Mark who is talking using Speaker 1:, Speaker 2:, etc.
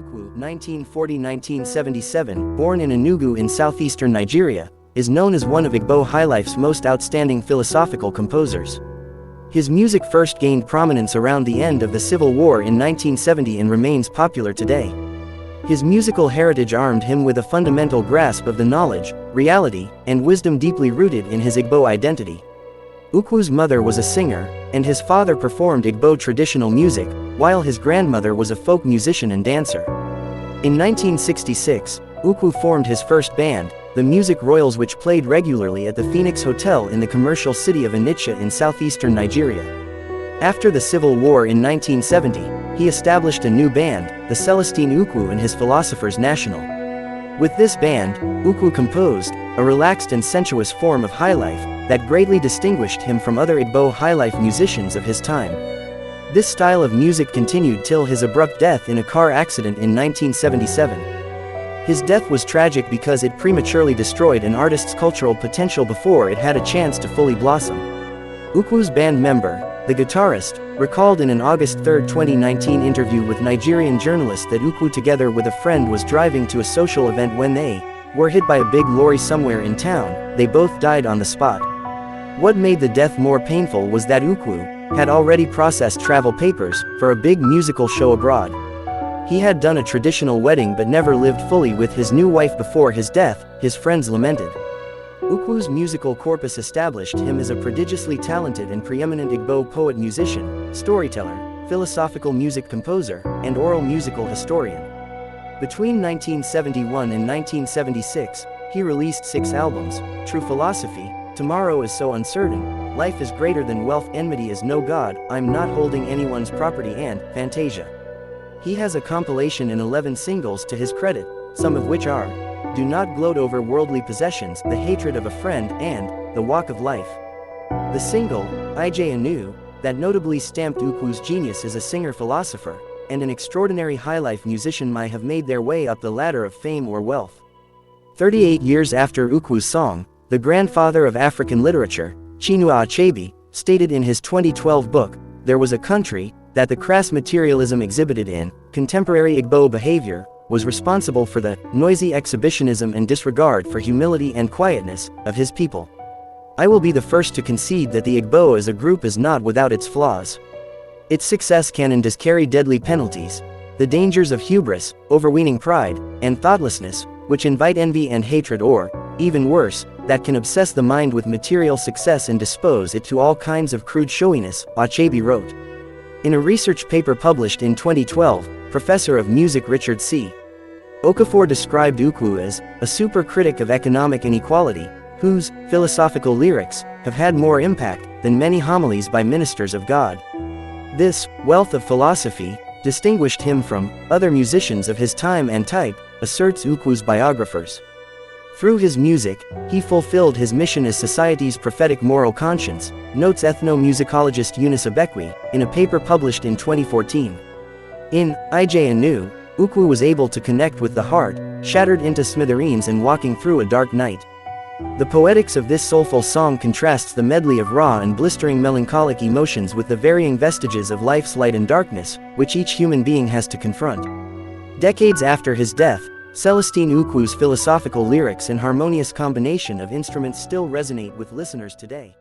Speaker 1: Ukwu (1940–1977), born in Enugu in southeastern Nigeria, is known as one of Igbo highlife's most outstanding philosophical composers. His music first gained prominence around the end of the Civil War in 1970 and remains popular today. His musical heritage armed him with a fundamental grasp of the knowledge, reality, and wisdom deeply rooted in his Igbo identity. Ukwu's mother was a singer, and his father performed Igbo traditional music, while his grandmother was a folk musician and dancer. In 1966, Ukwu formed his first band, the Music Royals, which played regularly at the Phoenix Hotel in the commercial city of Onitsha in southeastern Nigeria. After the Civil War in 1970, he established a new band, the Celestine Ukwu and his Philosophers National. With this band, Ukwu composed a relaxed and sensuous form of highlife that greatly distinguished him from other Igbo highlife musicians of his time. This style of music continued till his abrupt death in a car accident in 1977. His death was tragic because it prematurely destroyed an artist's cultural potential before it had a chance to fully blossom. Ukwu's band member, the guitarist, recalled in an August 3, 2019 interview with Nigerian journalists that Ukwu together with a friend was driving to a social event when they were hit by a big lorry somewhere in town. They both died on the spot. What made the death more painful was that Ukwu had already processed travel papers for a big musical show abroad. He had done a traditional wedding but never lived fully with his new wife before his death, his friends lamented. Ukwu's musical corpus established him as a prodigiously talented and preeminent Igbo poet-musician, storyteller, philosophical music composer, and oral musical historian. Between 1971 and 1976, he released 6 albums: True Philosophy, Tomorrow is So Uncertain, Life is Greater Than Wealth, Enmity is No God, I'm Not Holding Anyone's Property, and Fantasia. He has a compilation in 11 singles to his credit, some of which are Do Not Gloat Over Worldly Possessions, The Hatred of a Friend, and The Walk of Life. The single, Ije Anu, that notably stamped Ukwu's genius as a singer-philosopher and an extraordinary highlife musician, might have made their way up the ladder of fame or wealth. 38 years after Ukwu's song, the grandfather of African literature, Chinua Achebe, stated in his 2012 book, There Was a Country, that the crass materialism exhibited in contemporary Igbo behavior was responsible for the noisy exhibitionism and disregard for humility and quietness of his people. I will be the first to concede that the Igbo as a group is not without its flaws. Its success can and does carry deadly penalties: the dangers of hubris, overweening pride, and thoughtlessness, which invite envy and hatred, or, even worse, that can obsess the mind with material success and dispose it to all kinds of crude showiness, Achebe wrote. In a research paper published in 2012, Professor of Music Richard C. Okafor described Ukwu as a super critic of economic inequality, whose philosophical lyrics have had more impact than many homilies by ministers of God. This wealth of philosophy distinguished him from other musicians of his time and type, asserts Ukwu's biographers. Through his music, he fulfilled his mission as society's prophetic moral conscience, notes ethnomusicologist Eunice Abekwi, in a paper published in 2014. In Ije Anu, Ukwu was able to connect with the heart, shattered into smithereens and walking through a dark night. The poetics of this soulful song contrasts the medley of raw and blistering melancholic emotions with the varying vestiges of life's light and darkness, which each human being has to confront. Decades after his death, Celestine Ukwu's philosophical lyrics and harmonious combination of instruments still resonate with listeners today.